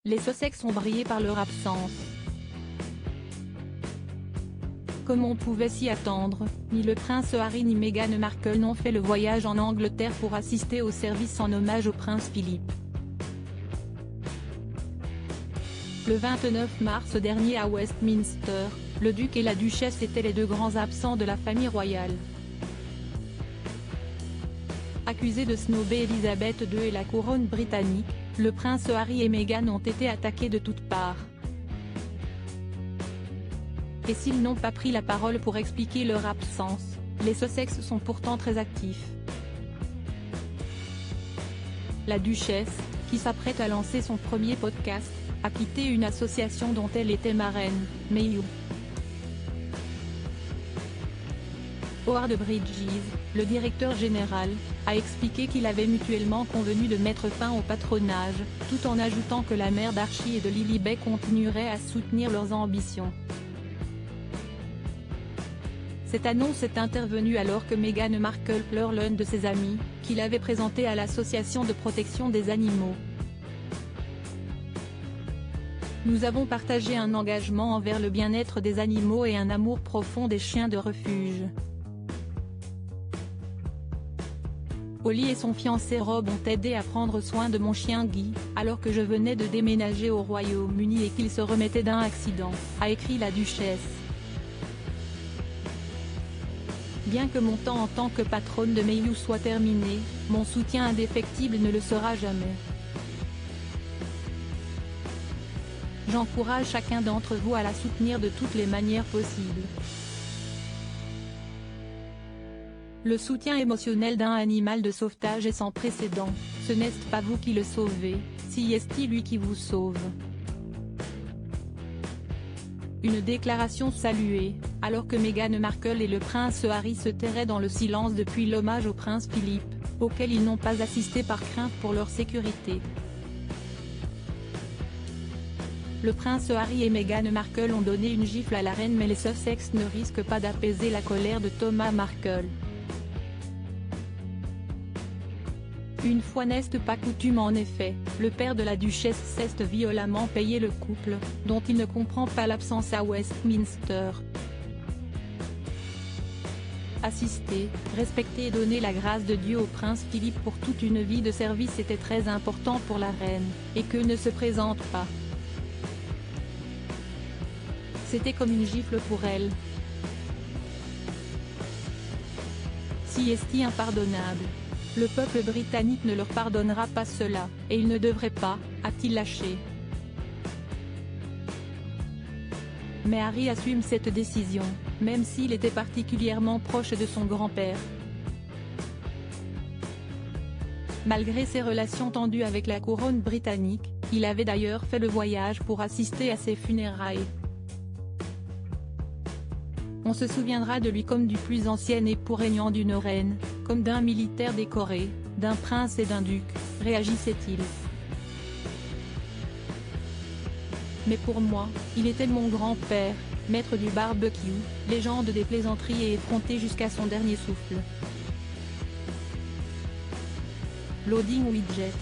Les Sussex ont brillé par leur absence. Comme on pouvait s'y attendre, ni le prince Harry ni Meghan Markle n'ont fait le voyage en Angleterre pour assister au service en hommage au prince Philippe. Le 29 mars dernier à Westminster, le duc et la duchesse étaient les deux grands absents de la famille royale. Accusés de snober Elisabeth II et la couronne britannique, le prince Harry et Meghan ont été attaqués de toutes parts. Et s'ils n'ont pas pris la parole pour expliquer leur absence, les Sussex sont pourtant très actifs. La duchesse, qui s'apprête à lancer son premier podcast, a quitté une association dont elle était marraine, Mayhew. Howard Bridges, le directeur général, a expliqué qu'il avait mutuellement convenu de mettre fin au patronage, tout en ajoutant que la mère d'Archie et de Lilibet continuerait à soutenir leurs ambitions. Cette annonce est intervenue alors que Meghan Markle pleure l'un de ses amis, qu'il avait présenté à l'association de protection des animaux. Nous avons partagé un engagement envers le bien-être des animaux et un amour profond des chiens de refuge. Holly et son fiancé Rob ont aidé à prendre soin de mon chien Guy, alors que je venais de déménager au Royaume-Uni et qu'il se remettait d'un accident, a écrit la duchesse. Bien que mon temps en tant que patronne de Mayhew soit terminé, mon soutien indéfectible ne le sera jamais. J'encourage chacun d'entre vous à la soutenir de toutes les manières possibles. Le soutien émotionnel d'un animal de sauvetage est sans précédent, ce n'est pas vous qui le sauvez, c'est lui qui vous sauve. Une déclaration saluée, alors que Meghan Markle et le prince Harry se tairaient dans le silence depuis l'hommage au prince Philippe, auquel ils n'ont pas assisté par crainte pour leur sécurité. Le prince Harry et Meghan Markle ont donné une gifle à la reine, mais les Sussex ne risquent pas d'apaiser la colère de Thomas Markle. Une fois n'est pas coutume en effet, le père de la duchesse s'est violemment payé le couple, dont il ne comprend pas l'absence à Westminster. Assister, respecter et donner la grâce de Dieu au prince Philippe pour toute une vie de service était très important pour la reine, et que ne se présente pas. C'était comme une gifle pour elle. C'est impardonnable. Le peuple britannique ne leur pardonnera pas cela, et il ne devrait pas, a-t-il lâché. Mais Harry assume cette décision, même s'il était particulièrement proche de son grand-père. Malgré ses relations tendues avec la couronne britannique, il avait d'ailleurs fait le voyage pour assister à ses funérailles. On se souviendra de lui comme du plus ancien époux régnant d'une reine, comme d'un militaire décoré, d'un prince et d'un duc, réagissait-il. Mais pour moi, il était mon grand-père, maître du barbecue, légende des plaisanteries et effronté jusqu'à son dernier souffle. Loading widget.